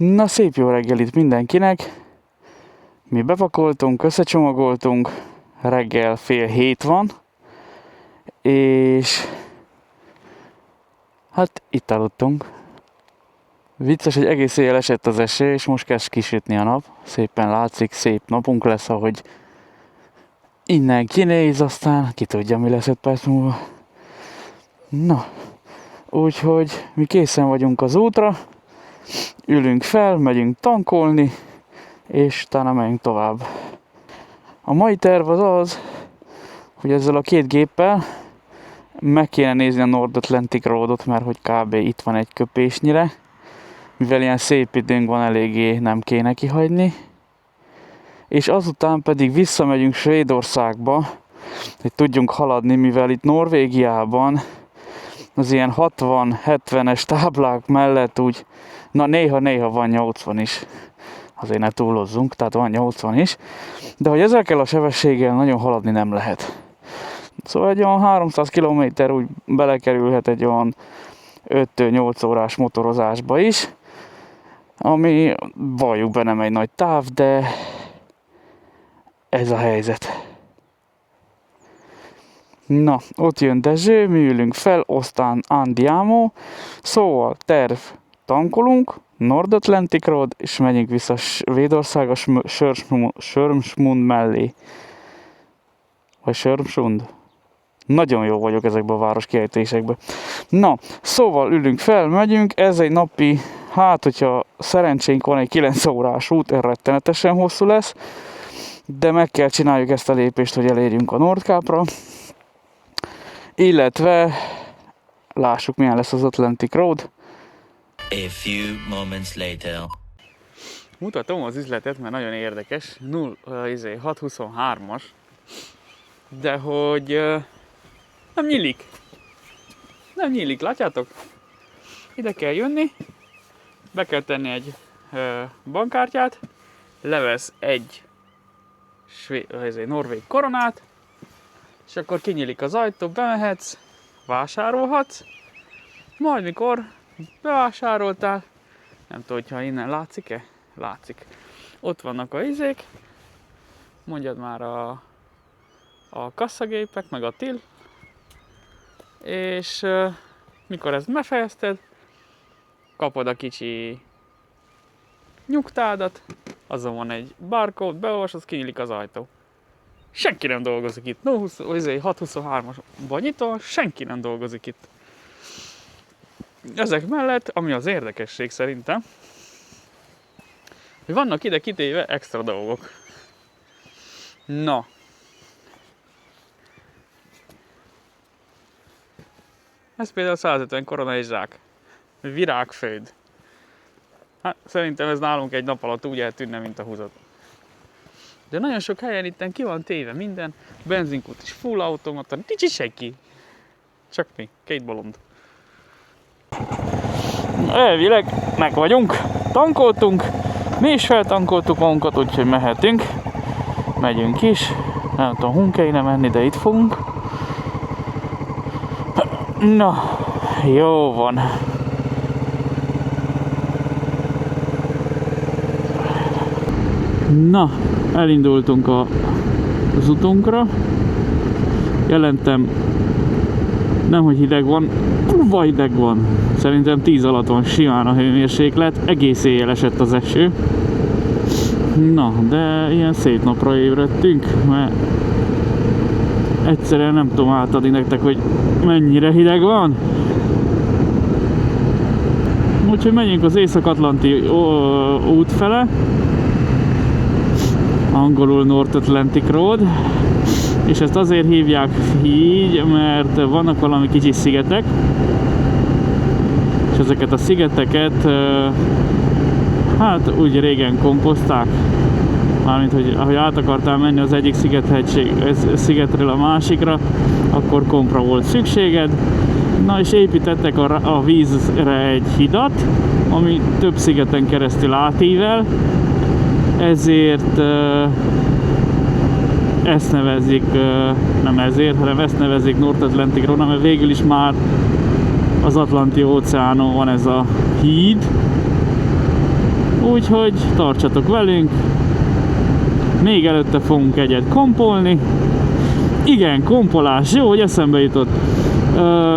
Na, szép jó reggelit mindenkinek! Mi bepakoltunk, összecsomagoltunk, reggel 6:30 van, és hát itt aludtunk. Vicces, hogy egész éjjel esett az eső, és most kezd kisütni a nap. Szépen látszik, szép napunk lesz, ahogy innen kinéz, aztán ki tudja, mi lesz 5 perc múlva. Na, úgyhogy mi készen vagyunk az útra, ülünk fel, megyünk tankolni, és utána megyünk tovább. A mai terv az, hogy ezzel a 2 géppel meg kéne nézni a North Atlantic Roadot, mert hogy kb. Itt van egy köpésnyire. Mivel ilyen szép időnk van, eléggé nem kéne kihagyni. És azután pedig visszamegyünk Svédországba, hogy tudjunk haladni, mivel itt Norvégiában az ilyen 60-70-es táblák mellett úgy, na néha van 80 is. Azért ne túlozzunk, tehát van 80 is. De hogy ezekkel a sebességgel nagyon haladni nem lehet. Szóval egy olyan 300 km úgy belekerülhet egy olyan 5-8 órás motorozásba is. Ami valljuk be nem egy nagy táv, de ez a helyzet. Na, ott jön Dezső, mi ülünk fel, aztán andiamo. Szóval terv, tankolunk, North Atlantic Road, és megyünk vissza Svédország a Sörmsund mellé. Vagy Sörmsund? Nagyon jó vagyok ezekben a város kiejtésekben. Na, szóval ülünk fel, megyünk, ez egy napi, hát hogyha szerencsénk van, egy 9 órás út, rettenetesen hosszú lesz, de meg kell csináljuk ezt a lépést, hogy elérjünk a Nordkápra. Illetve lássuk, milyen lesz az Atlantic Road. A few moments later. Mutatom az üzletet, mert nagyon érdekes. 623-as. De hogy nem nyílik. Nem nyílik, látjátok? Ide kell jönni, be kell tenni egy bankkártyát, levesz egy norvég koronát, és akkor kinyílik az ajtó, bemehetsz, vásárolhatsz, majd mikor bevásároltál, nem tudom, hogyha innen látszik-e? Látszik. Ott vannak a izék, mondjad már a kasszagépek, meg a till, és mikor ezt befejezted, kapod a kicsi nyugtádat, azon van egy barcode, beolvasod, kinyílik az ajtó. Senki nem dolgozik itt. 623-asban nyitom, senki nem dolgozik itt. Ezek mellett, ami az érdekesség szerintem, hogy vannak ide kitéve extra dolgok. Na. Ez például 150 korona és zsák. Virágföld. Hát szerintem ez nálunk egy nap alatt úgy eltűnne, mint a húzat. De nagyon sok helyen itten ki van téve minden, benzinkút is full automata, nincs is senki. Csak mi, 2 bolond. Elvileg meg vagyunk, tankoltunk, mi is feltankoltuk magunkat, úgyhogy mehetünk. Megyünk is, nem tudom, hon kéne menni, de itt fogunk. Na, jó van. Na, elindultunk az utunkra. Jelentem, nemhogy hideg van, kurva hideg van. Szerintem 10 alatt van simán a hőmérséklet, egész éjjel esett az eső. Na, de ilyen szép napra ébredtünk, mert egyszerűen nem tudom átadni nektek, hogy mennyire hideg van. Úgyhogy menjünk az Észak-Atlanti út fele. Angolul North Atlantic Road, és ezt azért hívják így, mert vannak valami kicsi szigetek, és ezeket a szigeteket hát úgy régen kompozták, mármint hogy ahogy át akartál menni az egyik szigetről a másikra, akkor kompra volt szükséged. Na és építettek a vízre egy hidat, ami több szigeten keresztül átível, ezért ezt nevezik, nem ezért, hanem ezt nevezik North Atlantic Road, mert végül is már az Atlanti óceánon van ez a híd, Úgyhogy tartsatok velünk. Még előtte fogunk egyet kompolni. Igen, kompolás. Jó, hogy eszembe jutott.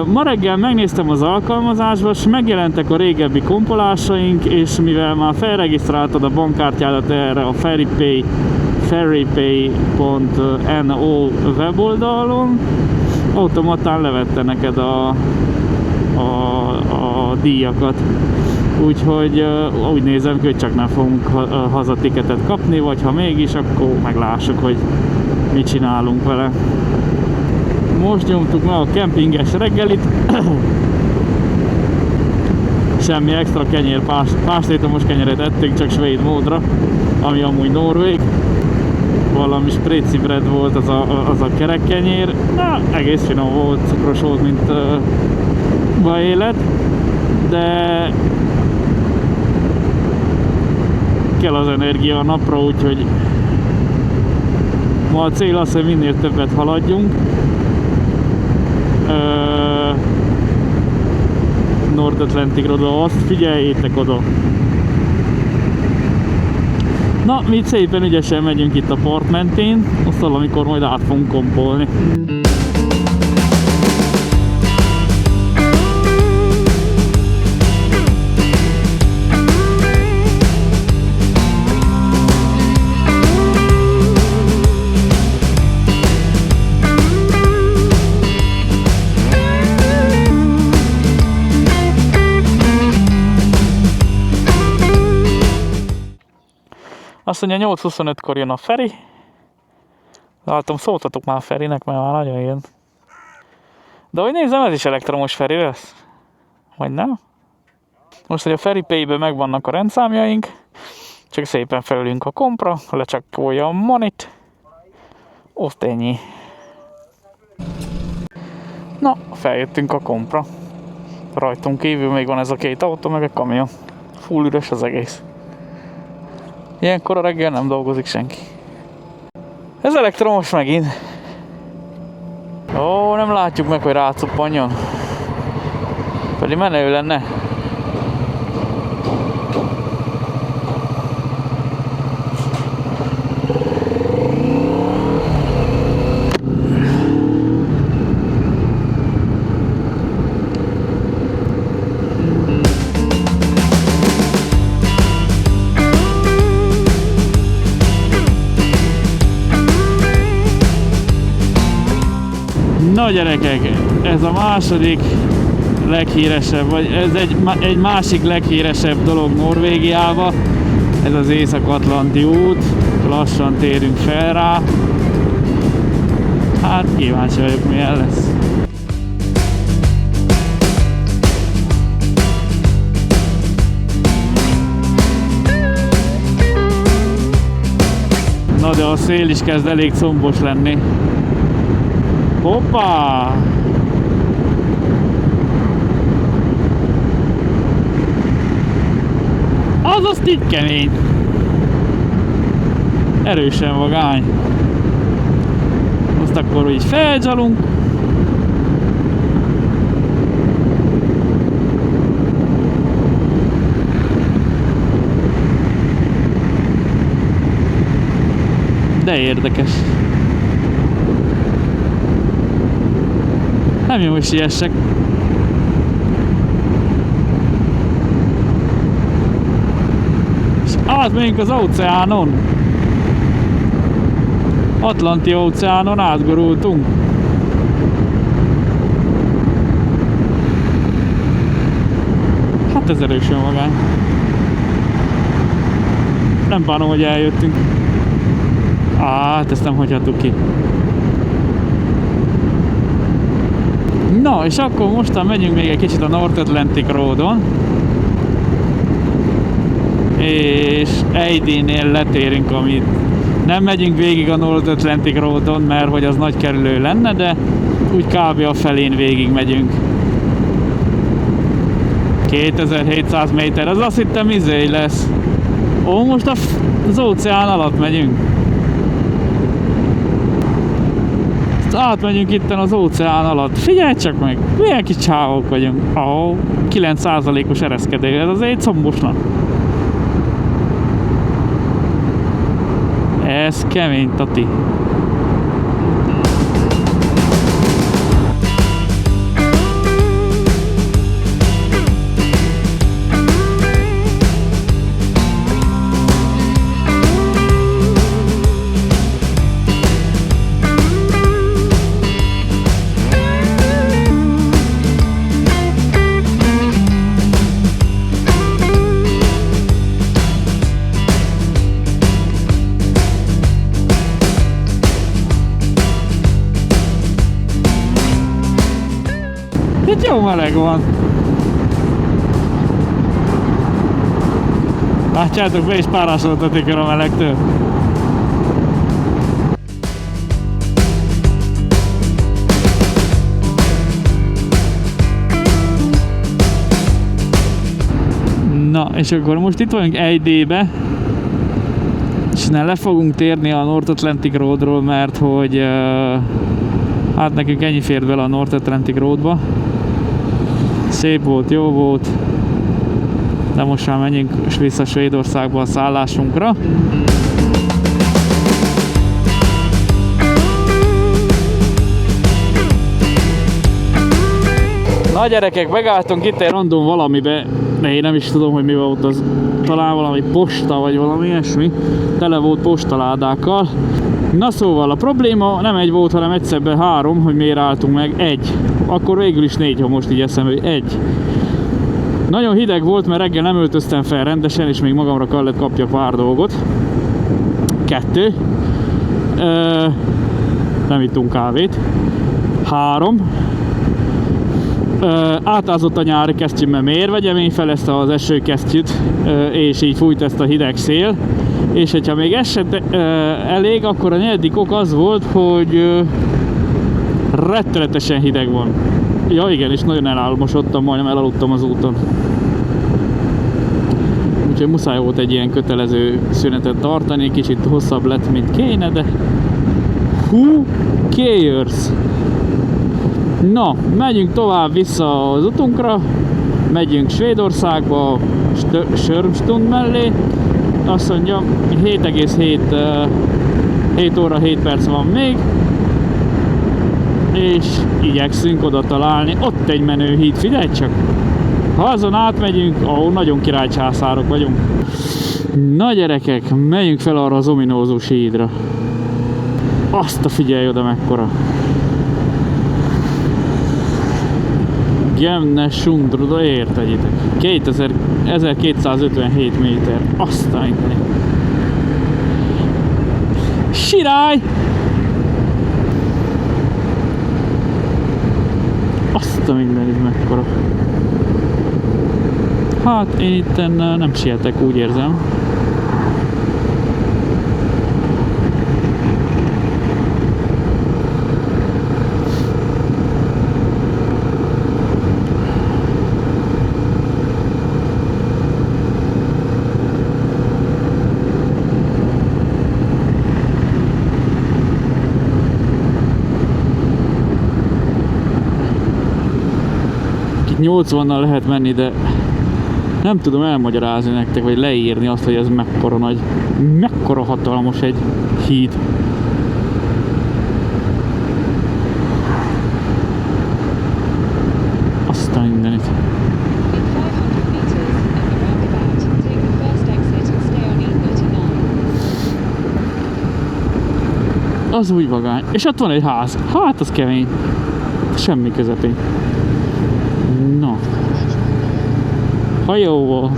Ma reggel megnéztem az alkalmazásba, és megjelentek a régebbi kompolásaink, és mivel már felregisztráltad a bankkártyádat erre a ferrypay.no weboldalon, automatán levette neked a díjakat. Úgyhogy úgy nézem ki, hogy csak nem fogunk hazatiketet kapni, vagy ha mégis, akkor meglássuk, hogy mit csinálunk vele. Most nyomtuk meg a kempinges reggelit. Semmi extra kenyér, pástétomos kenyeret ettünk, csak svéd módra, ami amúgy norvég. Valami spréci bread volt az a kerek kenyér. Na, egész finom volt, cukros volt, mint élet. De kell az energia a napra, úgyhogy ma a cél az, hogy minél többet haladjunk. North Atlantic Road, azt figyeljétek oda. Na, mi szépen ügyesen megyünk itt a part mentén, aztán amikor majd át fogunk kompolni. Azt mondja, 8:25-kor jön a feri. Látom, szóltatok már a ferinek, mert már nagyon jön. De hogy nézem, ez is elektromos feri lesz? Vagy nem? Most, hogy a FerryPay-ben megvannak a rendszámjaink, csak szépen felülünk a kompra, lecsekkolja a monit. Ott ennyi. Na, feljöttünk a kompra. Rajtunk kívül még van ez a két autó, meg egy kamion. Full üres az egész. Ilyenkor a reggel nem dolgozik senki. Ez elektromos megint. Ó, nem látjuk meg, hogy rácuppanjon. Pedig menő lenne. Na gyerekek, ez a második leghíresebb, vagy ez egy másik leghíresebb dolog Norvégiában. Ez az Észak-Atlanti út, lassan térünk fel rá. Hát kíváncsi vagyok, milyen lesz. Na de a szél is kezd elég combos lenni. Hoppá! Az azt így kemény. Erősen vagány. Azt akkor így feldzsalunk. De érdekes. Nem jó, hogy siessek. És átmegyünk az óceánon. Atlanti óceánon átgurultunk. Hát ez erősen magány. Nem bánom, hogy eljöttünk. Hát ezt nem hagyhatuk ki. Na, és akkor mostan megyünk még egy kicsit a North Atlantic Roadon. És Eidénél letérünk, amit nem megyünk végig a North Atlantic Roadon, mert hogy az nagy kerülő lenne, de úgy kb. A felén végig megyünk. 2700 méter, az azt hittem izé lesz. Ó, most az óceán alatt megyünk. Átmegyünk itten az óceán alatt. Figyelj csak meg, milyen kis csávok vagyunk. Ó, 9%-os ereszkedés, ez azért combosnak. Ez kemény, Tati. Itt jó meleg van. Látjátok, be is párásoltatik el a melegtől. Na, és akkor most itt vagyunk 1D-be, és le fogunk térni a North Atlantic Roadról, mert hogy hát nekünk ennyi fért bele a North Atlantic Roadba. Szép volt, jó volt, de most már menjünk vissza Svédországba a szállásunkra. Na gyerekek, megálltunk itt egy random valamibe, de én nem is tudom, hogy mi volt az, talán valami posta vagy valami ilyesmi, tele volt postaládákkal. Na szóval a probléma nem egy volt, hanem egyszerben 3, hogy miért álltunk meg, 1. Akkor végül is 4, ha most így eszembe, hogy 1. Nagyon hideg volt, mert reggel nem öltöztem fel rendesen, és még magamra kellett kapjak pár dolgot. 2. Nem ittunk kávét. 3. Átázott a nyári kesztyűm, mert miért vegyem én fel ezt az esőkesztyűt, és így fújt ezt a hideg szél. És hogyha még ez se elég, akkor a 4. ok az volt, hogy rettenetesen hideg van. Ja igen, és nagyon elálmosodtam, majdnem elaludtam az úton. Úgyhogy muszáj volt egy ilyen kötelező szünetet tartani, kicsit hosszabb lett, mint kéne, de who cares? Na, megyünk tovább vissza az utunkra, megyünk Svédországba, Sörmstund mellé. Azt mondja, 7 óra 7 perc van még, és igyekszünk oda találni. Ott egy menő híd, figyelj csak! Ha azon átmegyünk, ahol nagyon királycsászárok vagyunk. Na gyerekek, megyünk fel arra az ominózus hídra. Azt a figyelj oda mekkora! Gemne Sundruda, értegyétek. 1257 méter. Azt a mindenit. Sirály! Azt a mindenit mekkora. Hát én itten nem sietek, úgy érzem. Itt 80-nal lehet menni, de nem tudom elmagyarázni nektek, vagy leírni azt, hogy ez mekkora nagy, mekkora hatalmas egy híd. Azt a mindenit. Az úgy vagány. És ott van egy ház. Hát az kemény. Semmi közepén. No. Hajóval.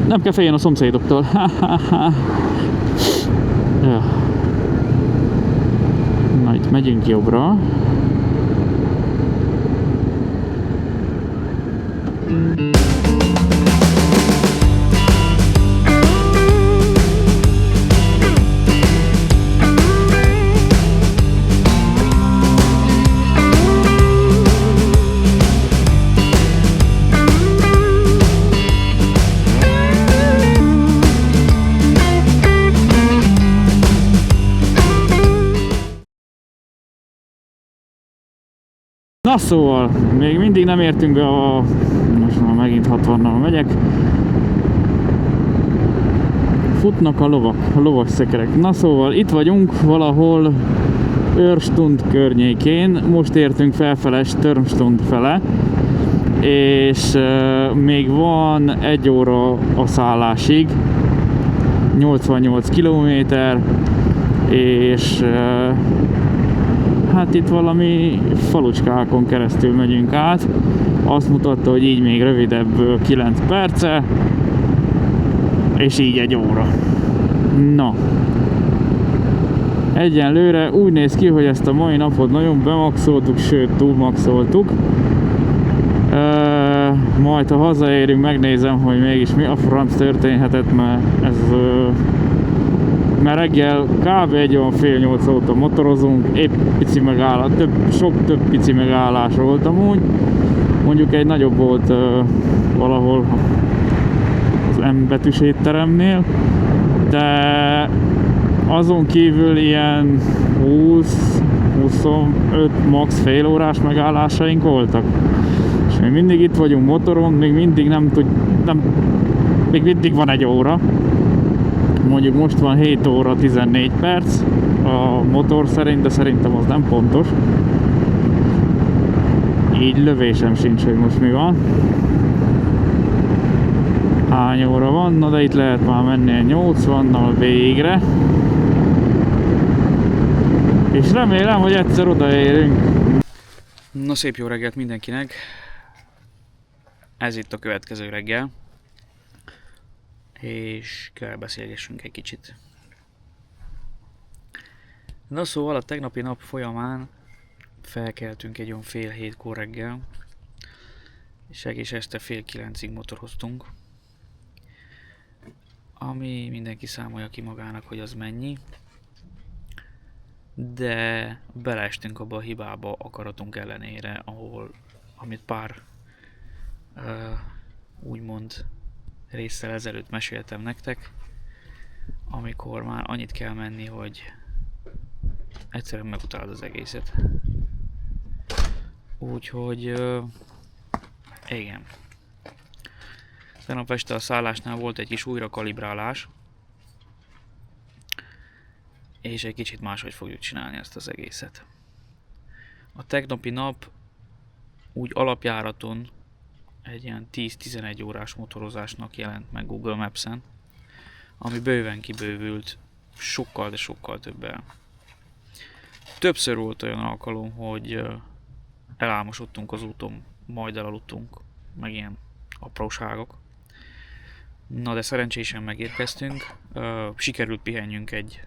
Nem kell féljen a szomszédoktól. Ja. Na, itt megyünk jobbra. Na szóval, még mindig nem értünk be a... Most már megint 60-nal megyek. Futnak a lovak, a lovas szekerek. Na szóval itt vagyunk valahol Örstund környékén. Most értünk felfele Störmstund fele. És még van 1 óra a szállásig. 88 kilométer. És hát itt valami falucskákon keresztül megyünk át. Azt mutatta, hogy így még rövidebb 9 perce. És így 1 óra. Na. Egyenlőre úgy néz ki, hogy ezt a mai napot nagyon bemaxoltuk, sőt túlmaxoltuk. Majd ha hazaérünk, megnézem, hogy mégis mi a franc történhetett, mert reggel kb. Egy olyan fél 8 óta motorozunk, épp pici megállás, több pici megállás volt amúgy. Mondjuk egy nagyobb volt valahol az M betűs étteremnél, de azon kívül ilyen 20-25 max fél órás megállásaink voltak. És még mindig itt vagyunk motoron, még mindig még mindig van 1 óra. Mondjuk most van 7 óra 14 perc a motor szerint, de szerintem az nem pontos. Így lövésem sincs, hogy most mi van. Hány óra van? Na de itt lehet már menni a 80-nal végre. És remélem, hogy egyszer odaérünk. Na szép jó reggelt mindenkinek! Ez itt a következő reggel. És kell beszélgessünk egy kicsit. Na szóval a tegnapi nap folyamán felkeltünk egy olyan fél 7-kor reggel, és egész este fél 9-ig motoroztunk. Ami mindenki számolja ki magának, hogy az mennyi. De beleestünk abba a hibába akaratunk ellenére, amit pár úgymond résszel ezelőtt meséltem nektek, amikor már annyit kell menni, hogy egyszerűen megutálod az egészet. Úgyhogy igen. Tegnap este a szállásnál volt egy kis újrakalibrálás, és egy kicsit máshogy fogjuk csinálni ezt az egészet. A tegnapi nap úgy alapjáraton egy ilyen 10-11 órás motorozásnak jelent meg Google Maps-en, ami bőven kibővült sokkal, de sokkal többel. Többször volt olyan alkalom, hogy elálmosodtunk az úton, majd elaludtunk, meg ilyen apróságok. Na de szerencsésen megérkeztünk, sikerült pihenjünk egy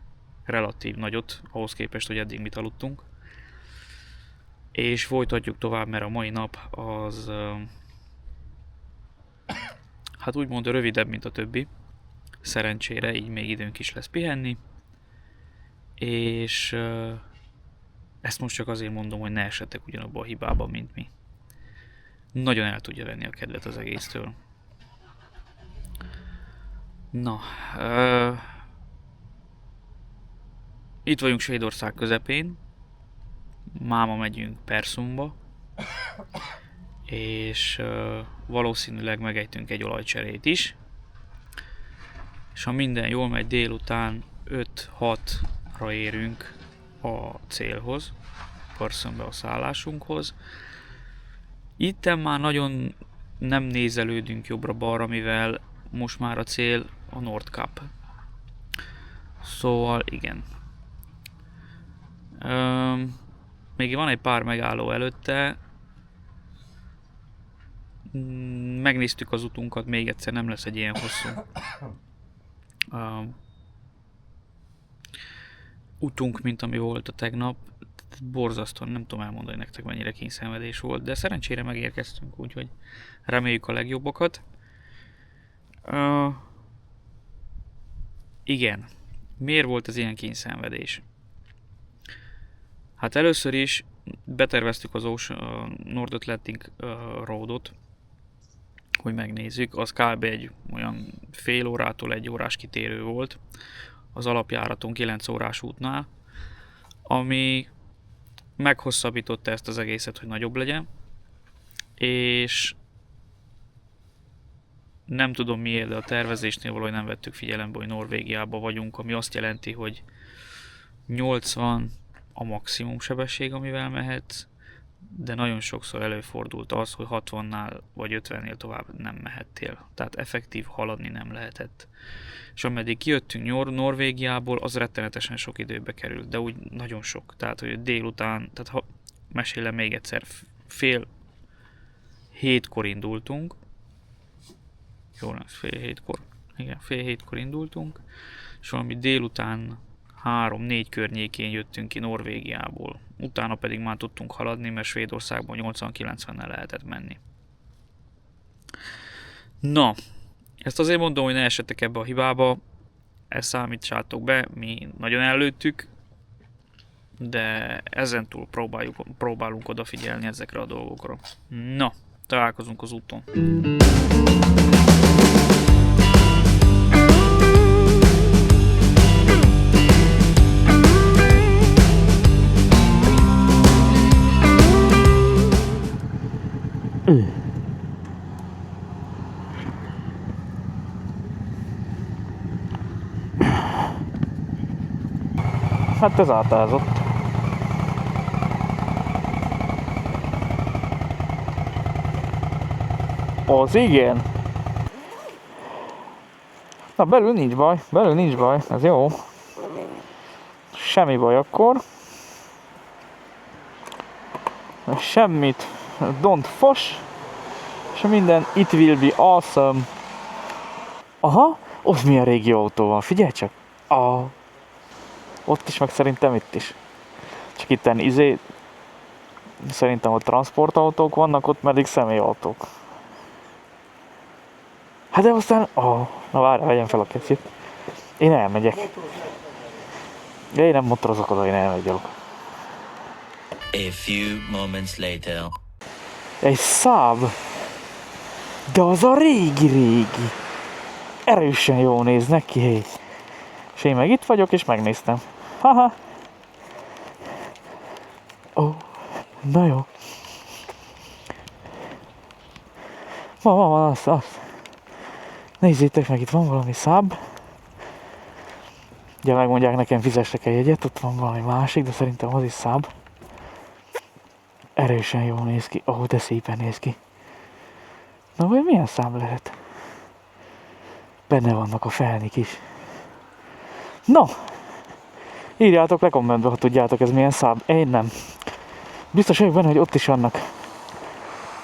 relatív nagyot, ahhoz képest, hogy eddig mit aludtunk. És folytatjuk tovább, mert a mai nap az hát úgymond rövidebb, mint a többi. Szerencsére, így még időnk is lesz pihenni. És ezt most csak azért mondom, hogy ne essetek ugyanabba a hibába, mint mi. Nagyon el tudja venni a kedvet az egésztől. Na, itt vagyunk Svédország közepén. Máma megyünk Persumba. És valószínűleg megejtünk egy olajcserét is. És ha minden jól megy, délután 5-6-ra érünk a célhoz, Persumbe a szállásunkhoz. Itten már nagyon nem nézelődünk jobbra-balra, mivel most már a cél a Nordkap. Szóval igen. Még van egy pár megálló előtte. Megnéztük az utunkat, még egyszer nem lesz egy ilyen hosszú utunk, mint ami volt a tegnap. Borzasztóan, nem tudom elmondani nektek mennyire kényszenvedés volt, de szerencsére megérkeztünk, úgyhogy reméljük a legjobbakat. Igen, miért volt ez ilyen kényszenvedés? Hát először is beterveztük az North Atlantic Roadot, hogy megnézzük, az kb. Egy olyan fél órától 1 órás kitérő volt az alapjáraton 9 órás útnál, ami meghosszabbította ezt az egészet, hogy nagyobb legyen, és Nem tudom miért, de a tervezésnél valahogy nem vettük figyelembe, hogy Norvégiában vagyunk, ami azt jelenti, hogy 80 a maximum sebesség, amivel mehetsz, de nagyon sokszor előfordult az, hogy 60-nál vagy 50-nél tovább nem mehettél. Tehát effektív haladni nem lehetett. És ameddig kijöttünk Norvégiából, az rettenetesen sok időbe került, de úgy nagyon sok. Tehát, hogy délután, tehát ha mesélem még egyszer, fél hétkor indultunk. Jó, fél hétkor. Igen, fél hétkor indultunk, és valami délután 3-4 környékén jöttünk ki Norvégiából. Utána pedig már tudtunk haladni, mert Svédországban 80-90-nel lehetett menni. Na, ezt azért mondom, hogy ne esetek ebbe a hibába, ezt számítsátok be, mi nagyon előttük, de ezentúl próbálunk odafigyelni ezekre a dolgokra. Na, találkozunk az úton. Hát ez átázott. Az igen. Na belül nincs baj, ez jó. Semmi baj akkor. Semmit, don't fuss. És minden it will be awesome. Aha, ott milyen régi autó van, figyelj csak. Ott is, meg szerintem itt is. Csak itten szerintem ott transportautók vannak, ott pedig személyautók. Hát de aztán... na várj, vegyem fel a kesztyűt. Én elmegyek. Én nem motorozok oda, én elmegyek. A few moments later. Egy Saab. De az a régi. Erősen jól néz neki, hé. És én meg itt vagyok, és megnéztem. Haha. Na jó. Van, az. Nézzétek meg, itt van valami Saab. Ugye megmondják nekem, fizessek egy jegyet, ott van valami másik, de szerintem az is Saab. Erősen jól néz ki. De szépen néz ki. Na, vagy milyen Saab lehet? Benne vannak a felnik is. No! Írjátok le kommentbe, ha tudjátok, ez milyen Saab. Én nem. Biztos vagyok benne, hogy ott is vannak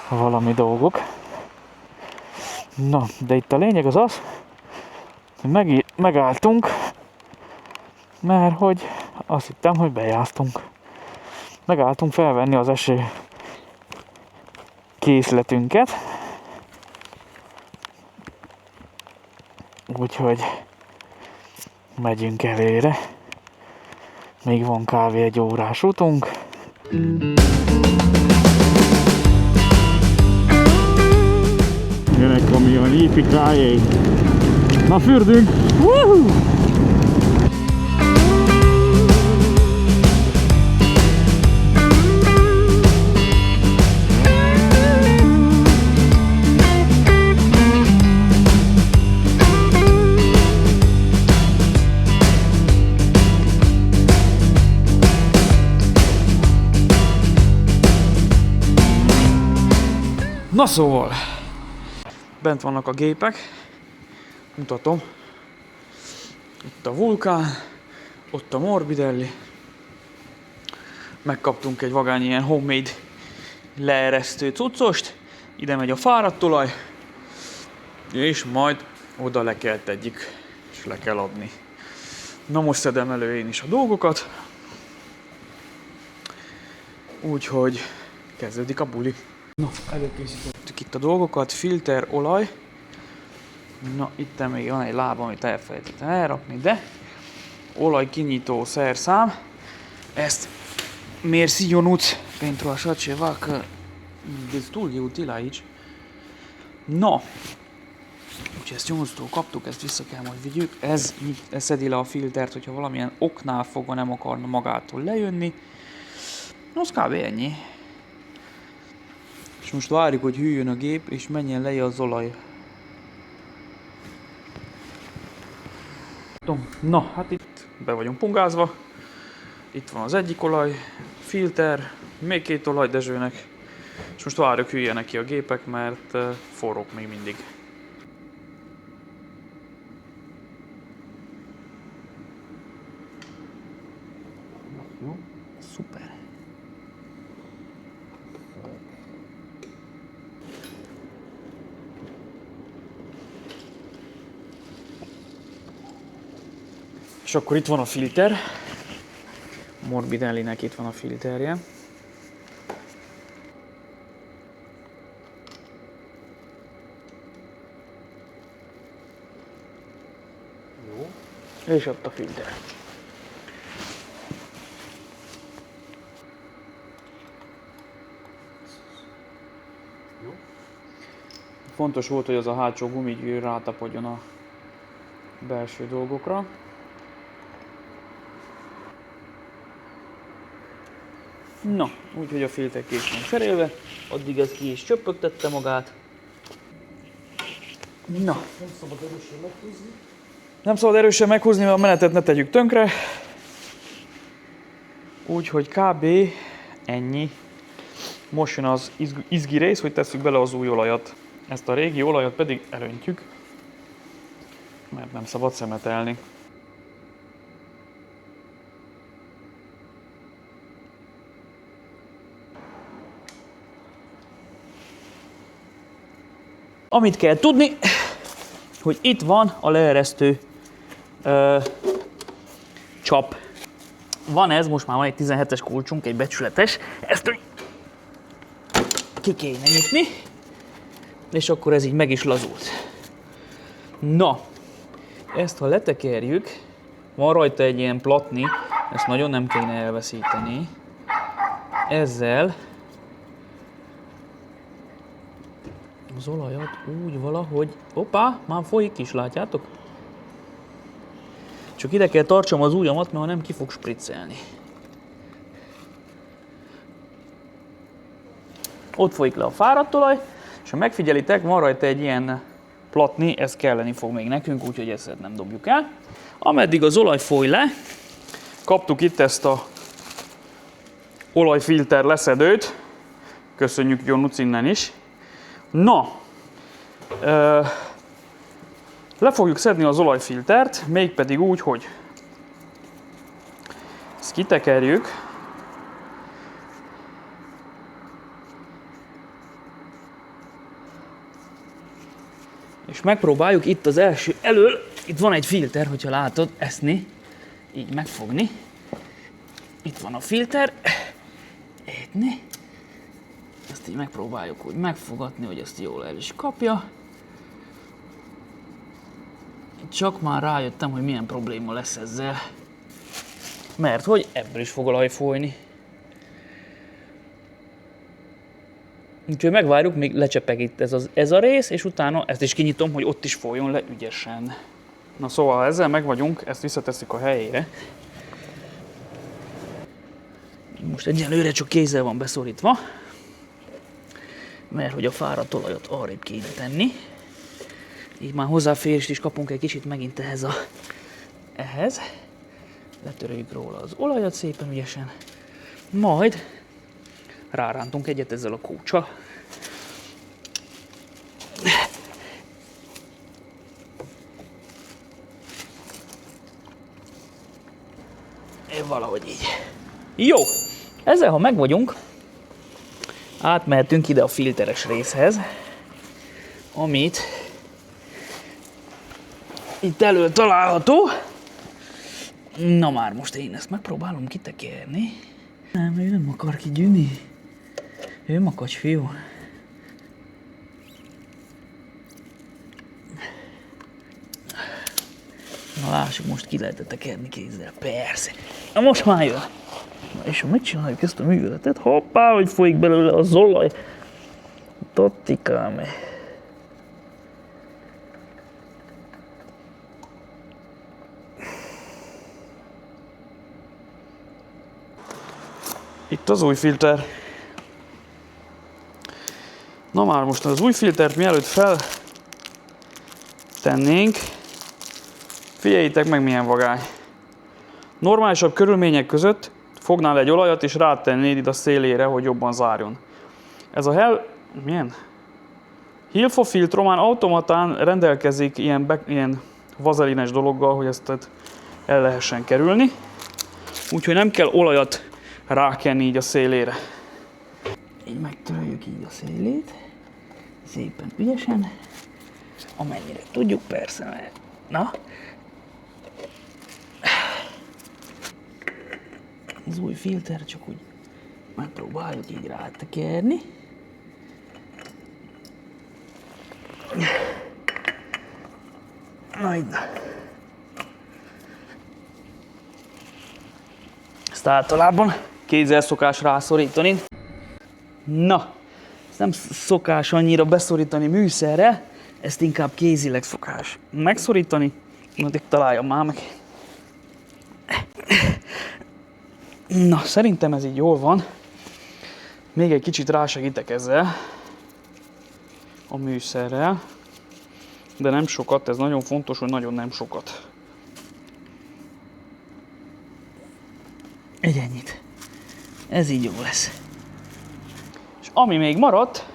valami dolgok. Na, de itt a lényeg az az, hogy megálltunk, mert hogy azt hittem, hogy bejáztunk. Megálltunk felvenni az eső készletünket. Úgyhogy megyünk előre. Még van kb. Egy órás utunk. Jönnek kamion, IPK-jék. Na fürdünk! Woohoo! Na szóval, bent vannak a gépek, mutatom, itt a Vulkán, ott a Morbidelli, megkaptunk egy vagány ilyen homemade leeresztő cuccost, ide megy a fáradt olaj, és majd oda le kell tegyük, és le kell adni. Na most szedem elő én is a dolgokat, úgyhogy kezdődik a buli. Na, előkészítettük itt a dolgokat, filter, olaj. Na, itt még van egy láb, amit elfelejtettem elrakni, de olaj kinyitó szerszám. Ezt merci Jonuc pentru așa ceva că destul de util aici. Na, úgyhogy ezt Jonuctól kaptuk, ezt vissza kell majd vigyük. Ez szedi le a filtert, hogyha valamilyen oknál fogva nem akarna magától lejönni. Az kb. Ennyi. És most várjuk, hogy hűljön a gép, és menjen le az olaj. Na, hát itt be vagyunk pungázva. Itt van az egyik olaj, filter, még 2 olaj Dezsőnek. És most várjuk, hűljenek ki a gépek, mert forrók még mindig. Jó, szuper. És akkor itt van a filter. Morbidellinek itt van a filterje. Jó. És ott a filter. Jó. Fontos volt, hogy az a hátsó gumigyűr rátapadjon a belső dolgokra. Na, úgyhogy a filter kész van cserélve, addig ez ki is csöppögtette magát. Na. Nem szabad erősen meghúzni. Nem szabad erősen meghúzni, mert a menetet ne tegyük tönkre. Úgyhogy kb. Ennyi. Most jön az izgi rész, hogy tesszük bele az új olajat. Ezt a régi olajat pedig elöntjük, mert nem szabad szemetelni. Amit kell tudni, hogy itt van a leeresztő csap. Van ez, most már van egy 17-es kulcsunk, egy becsületes. Ezt ki kéne nyitni, és akkor ez így meg is lazult. Na, ezt ha letekerjük, van rajta egy ilyen platni, ezt nagyon nem kéne elveszíteni. Ezzel az olajat úgy valahogy... Hoppá, már folyik is, látjátok? Csak ide kell tartsam az ujjamat, mert ha nem ki fog spriccelni. Ott folyik le a fáradt olaj, és ha megfigyelitek, van rajta egy ilyen platni, ez kelleni fog még nekünk, úgyhogy ezt nem dobjuk el. Ameddig az olaj foly le, kaptuk itt ezt a olajfilter leszedőt. Köszönjük Jonuc innen is. Na, le fogjuk szedni az olajfiltert, mégpedig úgy, hogy ezt kitekerjük, és megpróbáljuk itt az első elől, itt van egy filter, hogyha látod, eszni, így megfogni. Itt van a filter, etni. Ezt így megpróbáljuk úgy megfogatni, hogy ezt jól el is kapja. Csak már rájöttem, hogy milyen probléma lesz ezzel. Mert hogy ebből is fog olaj folyni. Úgyhogy megvárjuk, még lecsepeg itt ez a rész, és utána ezt is kinyitom, hogy ott is folyjon le ügyesen. Na szóval, ha ezzel meg vagyunk, ezt visszatesszük a helyére. Most egyelőre csak kézzel van beszorítva, mert hogy a fáradt olajat arrébb kéne tenni. Így már hozzáférést is kapunk egy kicsit megint ehhez. Letöröljük róla az olajat szépen ügyesen. Majd rárántunk egyet ezzel a kóccsal. Valahogy így. Jó! Ezzel, ha meg vagyunk, átmehetünk ide a filteres részhez, amit itt elől található. Na már most én ezt megpróbálom kitekerni. Nem, ő nem akar kigyűni. Ő makacs fiú. Na lássuk, most ki lehet tekerni kézzel. Persze. Na most már jön. Na és ha megcsináljuk ezt a műveletet, hoppá, hogy folyik belőle az olaj. Tottikám. Itt az új filter. Na már most az új filtert mielőtt feltennénk, Figyeljétek meg, milyen vagány. Normálisabb körülmények között fognál egy olajat és rátennéd ide a szélére, hogy jobban zárjon. Ez a Hilfa filtro már automatán rendelkezik ilyen vazelines dologgal, hogy ezt el lehessen kerülni. Úgyhogy nem kell olajat rákenni így a szélére. Így megtöröljük így a szélét. Szépen ügyesen. Amennyire tudjuk, persze, mert... Na. Az új filter csak úgy megpróbáljuk így rátekerni. Na így. Ezt általában kézzel szokás rászorítani. Na, ezt nem szokás annyira beszorítani műszerrel, ezt inkább kézileg szokás megszorítani. Addig találjam már meg. Na, szerintem ez így jól van. Még egy kicsit rásegítek ezzel a műszerrel, de nem sokat, ez nagyon fontos, hogy nagyon nem sokat. Ennyit. Ez így jó lesz. És ami még maradt,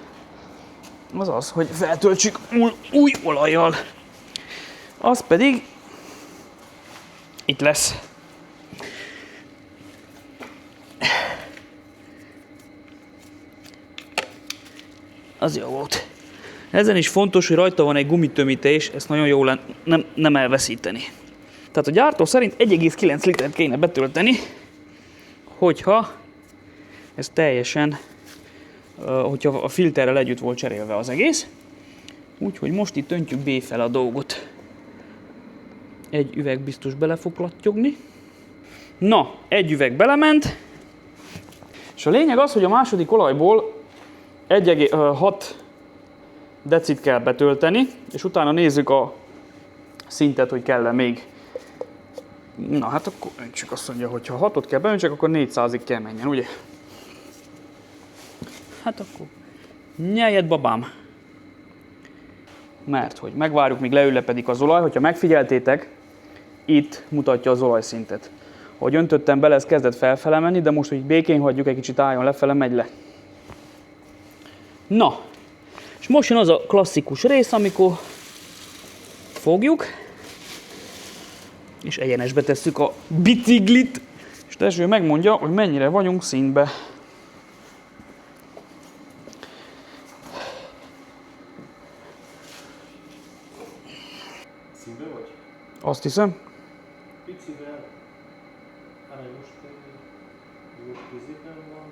az az, hogy feltöltsük új olajjal. Az pedig itt lesz. Az jó volt. Ezen is fontos, hogy rajta van egy gumitömítés, ezt nagyon jó lenne nem elveszíteni. Tehát a gyártó szerint 1,9 litert kéne betölteni, hogyha ez teljesen, hogyha a filterrel együtt volt cserélve az egész. Úgyhogy most itt öntjük B fel a dolgot. Egy üveg biztos bele fog lattyogni. Na, egy üveg belement. És a lényeg az, hogy a második olajból 1,6 decit kell betölteni, és utána nézzük a szintet, hogy kell-e még. Na hát akkor öntsük, azt mondja, hogy ha 6-ot kell beöntsek, akkor 400-ig kell menjen, ugye? Hát akkor nyeljed, babám. Mert hogy megvárjuk, míg leülepedik az olaj, hogyha megfigyeltétek, itt mutatja az olajszintet. Ahogy öntöttem bele, ez kezdett felfele menni, de most, hogy békén hagyjuk, egy kicsit álljon lefele, megy le. Na, és most jön az a klasszikus rész, amikor fogjuk, és egyenesbe tesszük a biciklit, és Dezső megmondja, hogy mennyire vagyunk színbe. Színbe vagy? Azt hiszem. Picivel, most középen van.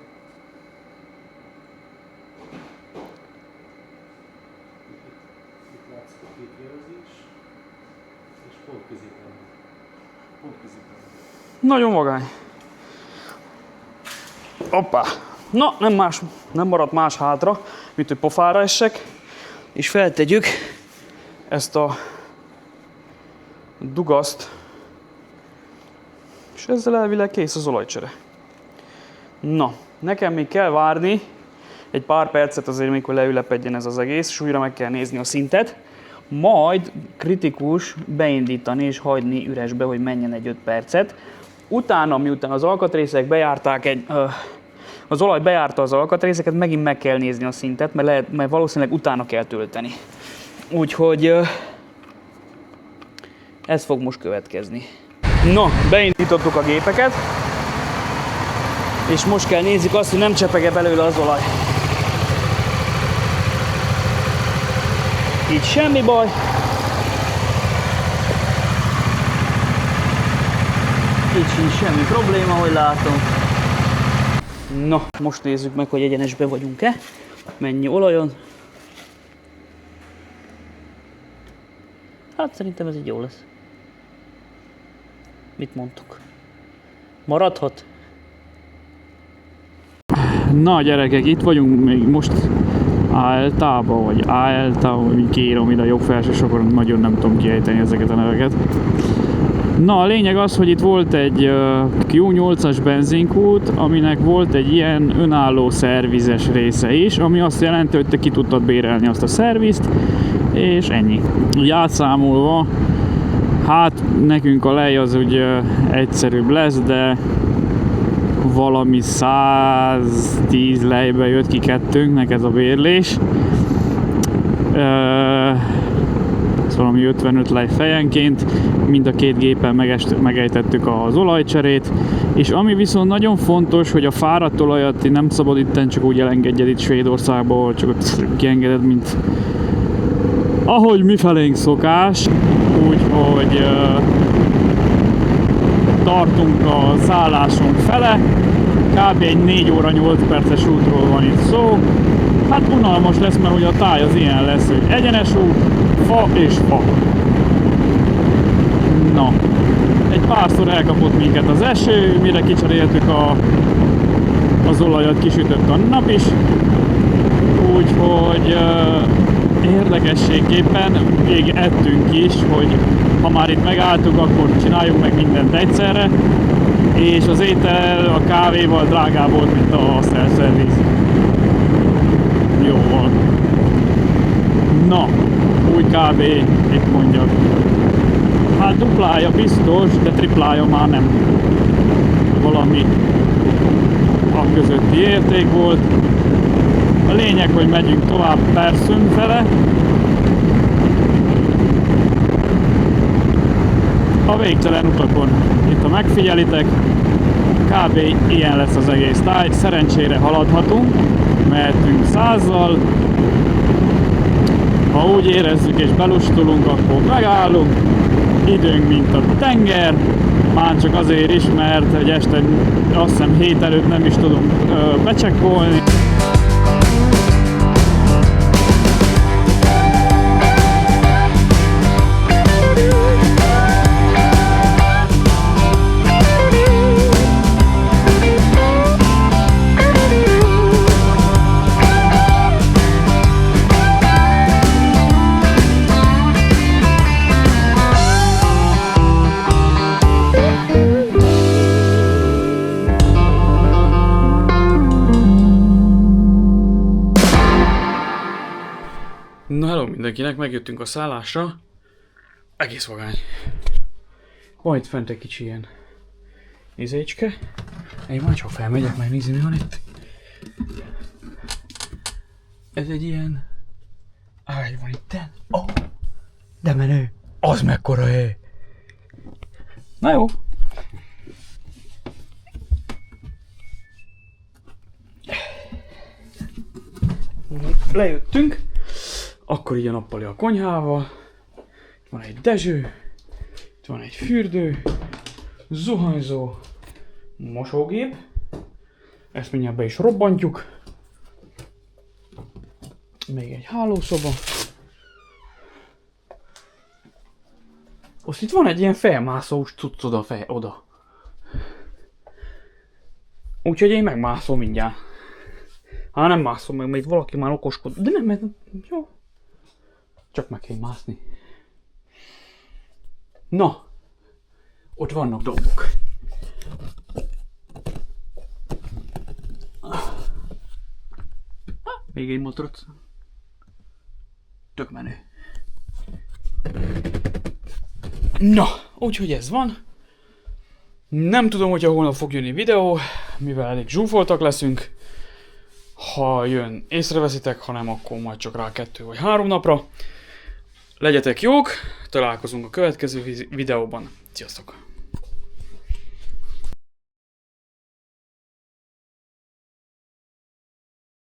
Itt látszik a képjelzés, és pont középen van. Pont középen van. Nagyon vagány. Hoppá! Na, nem maradt más hátra, mint hogy pofára essek, és feltegyük ezt a dugaszt, és ezzel elvileg kész az olajcsere. Na, nekem még kell várni egy pár percet azért, mikor leülepedjen ez az egész, és újra meg kell nézni a szintet, majd kritikus beindítani és hagyni üresbe, hogy menjen egy 5 percet. Utána, miután az alkatrészek bejárták az olaj bejárta az alkatrészeket, megint meg kell nézni a szintet, mert valószínűleg utána kell tölteni. Úgyhogy ez fog most következni. No, beindítottuk a gépeket, és most kell nézzük azt, hogy nem csepeg belőle az olaj. Így semmi baj. Így sincs semmi probléma, hogy látom. Na, most nézzük meg, hogy egyenesbe vagyunk-e. Mennyi olajon. Hát szerintem ez így jó lesz. Mit mondtuk? Maradhat? Na gyerekek, itt vagyunk még most Áltában, vagy Álta, vagy kérem ide a jobb felső soron, nagyon nem tudom kiejteni ezeket a neveket. Na a lényeg az, hogy itt volt egy Q8-as benzinkút, aminek volt egy ilyen önálló szervizes része is, ami azt jelenti, hogy te ki tudtad bérelni azt a szervizt, és ennyi. Úgy átszámolva Hát nekünk a lej az ugye egyszerűbb lesz, de valami 110 lejbe jött ki kettőnknek ez a bérlés. Ez valami 55 lej fejenként, mind a két gépen megejtettük az olajcserét, és ami viszont nagyon fontos, hogy a fáradt olajat nem szabad itten csak úgy elengedjed itt Svédországba, csak ott kiengeded, mint ahogy mifelénk szokás, úgyhogy tartunk a szállásunk fele, kb. egy 4 óra 8 perces útról van itt szó. Hát unalmas lesz, mert hogy a táj az ilyen lesz, hogy egyenes út, fa és fa. Na, egy párszor elkapott minket az eső, mire kicseréltük az olajat, kisütött a nap is, úgyhogy érdekességképpen még ettünk is, hogy ha már itt megálltuk, akkor csináljunk meg mindent egyszerre, és az étel a kávéval drágább volt, mint a self-service. Jóval. Na, úgy kb. Itt mondjak. Hát duplája biztos, de triplája már nem. Valami a közötti érték volt. A lényeg, hogy megyünk tovább Persum fele. A végtelen utakon. Itt ha megfigyelitek, kb. Ilyen lesz az egész táj. Szerencsére haladhatunk, mehetünk 100-zal. Ha úgy érezzük és belustulunk, akkor megállunk. Időnk, mint a tenger. Már csak azért is, mert egy este, azt hiszem 7 előtt nem is tudunk becsekkolni. Na hello mindenkinek, megjöttünk a szállásra. Egész vagány. Van itt fent egy kicsi ilyen izécske. Én majd csak felmegyek, majd nézni, mi van itt. Ez egy ilyen ágy van itten. Oh, de menő. Az mekkora hely. Na jó. Lejöttünk. Akkor így a nappali a konyhával. Itt van egy dezső. Itt van egy fürdő. Zuhanyzó. Mosógép. Ezt mindjárt be is robbantjuk. Még egy hálószoba. Azt itt van egy ilyen felmászós cucc oda. Úgyhogy én megmászom mindjárt. Hát nem mászom meg, mert valaki már okoskod. De nem, mert jó. Csak meg kell mászni. Na, ott vannak dolgok. Még egy motorot. Tök menő. Na, úgyhogy ez van. Nem tudom, hogyha holnap fog jönni videó, mivel elég zsúfoltak leszünk. Ha jön, észreveszitek, ha nem, akkor majd csak rá 2 vagy 3 napra. Legyetek jók, találkozunk a következő videóban. Sziasztok!